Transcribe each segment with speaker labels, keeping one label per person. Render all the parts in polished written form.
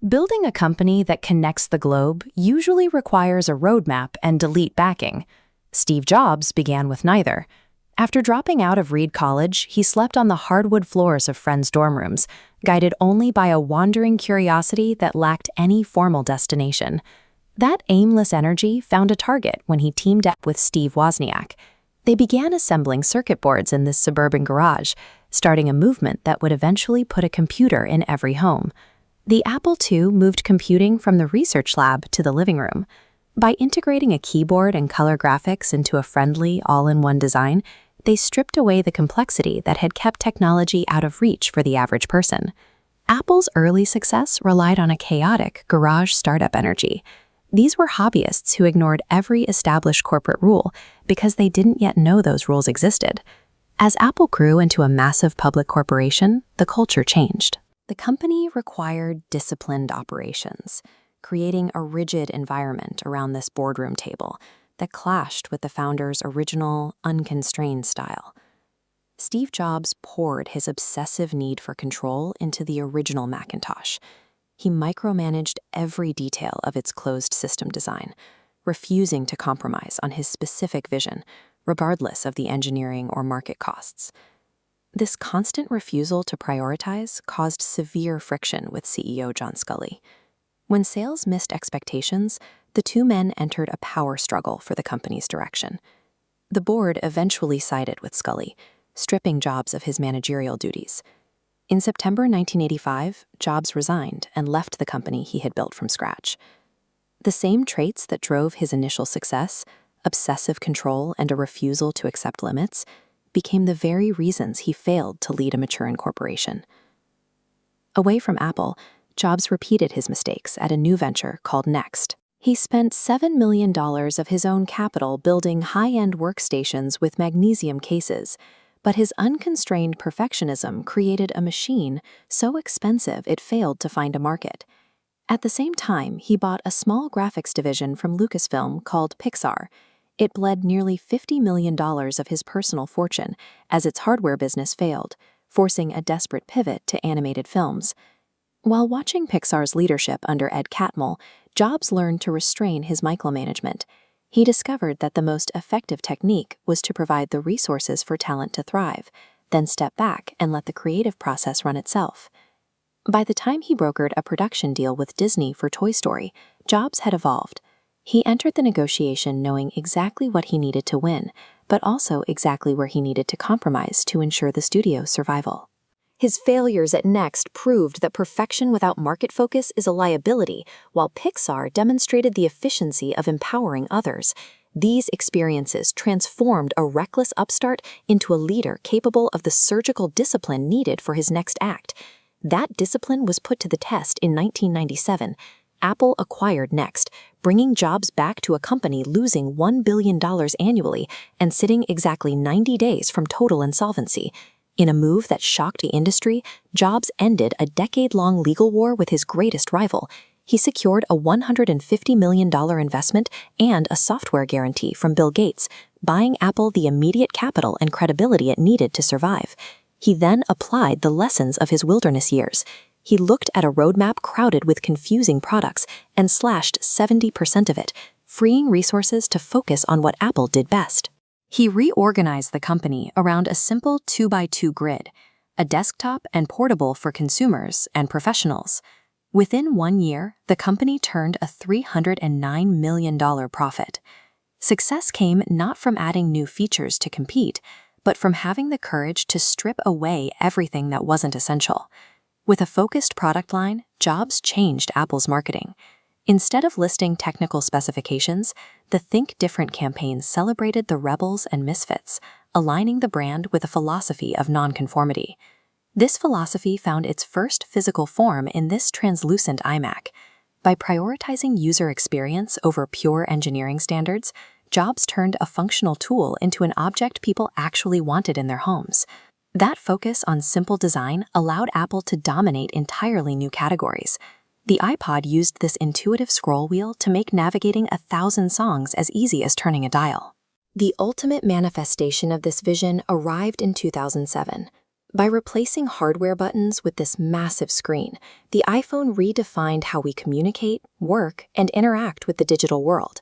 Speaker 1: Building a company that connects the globe usually requires a roadmap and delete backing. Steve Jobs began with neither. After dropping out of Reed College, he slept on the hardwood floors of friends' dorm rooms, guided only by a wandering curiosity that lacked any formal destination. That aimless energy found a target when he teamed up with Steve Wozniak. They began assembling circuit boards in this suburban garage, starting a movement that would eventually put a computer in every home. The Apple II moved computing from the research lab to the living room. By integrating a keyboard and color graphics into a friendly, all-in-one design, they stripped away the complexity that had kept technology out of reach for the average person. Apple's early success relied on a chaotic garage startup energy. These were hobbyists who ignored every established corporate rule because they didn't yet know those rules existed. As Apple grew into a massive public corporation, the culture changed. The company required disciplined operations, creating a rigid environment around this boardroom table that clashed with the founder's original, unconstrained style. Steve Jobs poured his obsessive need for control into the original Macintosh. He micromanaged every detail of its closed system design, refusing to compromise on his specific vision, regardless of the engineering or market costs. This constant refusal to prioritize caused severe friction with CEO John Sculley. When sales missed expectations, the two men entered a power struggle for the company's direction. The board eventually sided with Sculley, stripping Jobs of his managerial duties. In September 1985, Jobs resigned and left the company he had built from scratch. The same traits that drove his initial success, obsessive control and a refusal to accept limits, became the very reasons he failed to lead a maturing corporation. Away from Apple, Jobs repeated his mistakes at a new venture called Next. He spent $7 million of his own capital building high-end workstations with magnesium cases, but his unconstrained perfectionism created a machine so expensive it failed to find a market. At the same time, he bought a small graphics division from Lucasfilm called Pixar. It bled nearly $50 million of his personal fortune as its hardware business failed, forcing a desperate pivot to animated films. While watching Pixar's leadership under Ed Catmull, Jobs learned to restrain his micromanagement. He discovered that the most effective technique was to provide the resources for talent to thrive, then step back and let the creative process run itself. By the time he brokered a production deal with Disney for Toy Story, Jobs had evolved. He entered the negotiation knowing exactly what he needed to win, but also exactly where he needed to compromise to ensure the studio's survival. His failures at Next proved that perfection without market focus is a liability, while Pixar demonstrated the efficiency of empowering others. These experiences transformed a reckless upstart into a leader capable of the surgical discipline needed for his next act. That discipline was put to the test in 1997. Apple acquired Next, bringing Jobs back to a company losing $1 billion annually and sitting exactly 90 days from total insolvency. In a move that shocked the industry, Jobs ended a decade-long legal war with his greatest rival. He secured a $150 million investment and a software guarantee from Bill Gates, buying Apple the immediate capital and credibility it needed to survive. He then applied the lessons of his wilderness years. He looked at a roadmap crowded with confusing products and slashed 70% of it, freeing resources to focus on what Apple did best. He reorganized the company around a simple 2x2 grid, a desktop and portable for consumers and professionals. Within 1 year, the company turned a $309 million profit. Success came not from adding new features to compete, but from having the courage to strip away everything that wasn't essential. With a focused product line, Jobs changed Apple's marketing. Instead of listing technical specifications, the Think Different campaign celebrated the rebels and misfits, aligning the brand with a philosophy of nonconformity. This philosophy found its first physical form in this translucent iMac. By prioritizing user experience over pure engineering standards, Jobs turned a functional tool into an object people actually wanted in their homes. That focus on simple design allowed Apple to dominate entirely new categories. The iPod used this intuitive scroll wheel to make navigating 1,000 songs as easy as turning a dial. The ultimate manifestation of this vision arrived in 2007. By replacing hardware buttons with this massive screen, the iPhone redefined how we communicate, work, and interact with the digital world.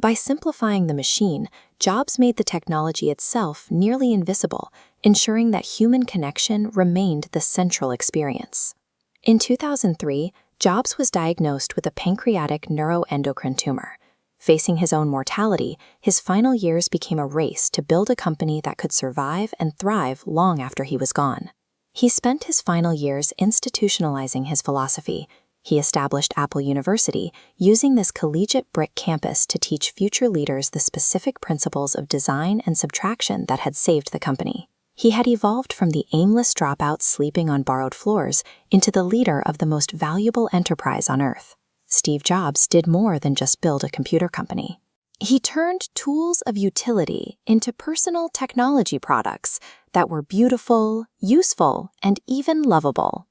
Speaker 1: By simplifying the machine, Jobs made the technology itself nearly invisible, ensuring that human connection remained the central experience. In 2003, Jobs was diagnosed with a pancreatic neuroendocrine tumor. Facing his own mortality, his final years became a race to build a company that could survive and thrive long after he was gone. He spent his final years institutionalizing his philosophy. He established Apple University, using this collegiate brick campus to teach future leaders the specific principles of design and subtraction that had saved the company. He had evolved from the aimless dropout sleeping on borrowed floors into the leader of the most valuable enterprise on Earth. Steve Jobs did more than just build a computer company. He turned tools of utility into personal technology products that were beautiful, useful, and even lovable.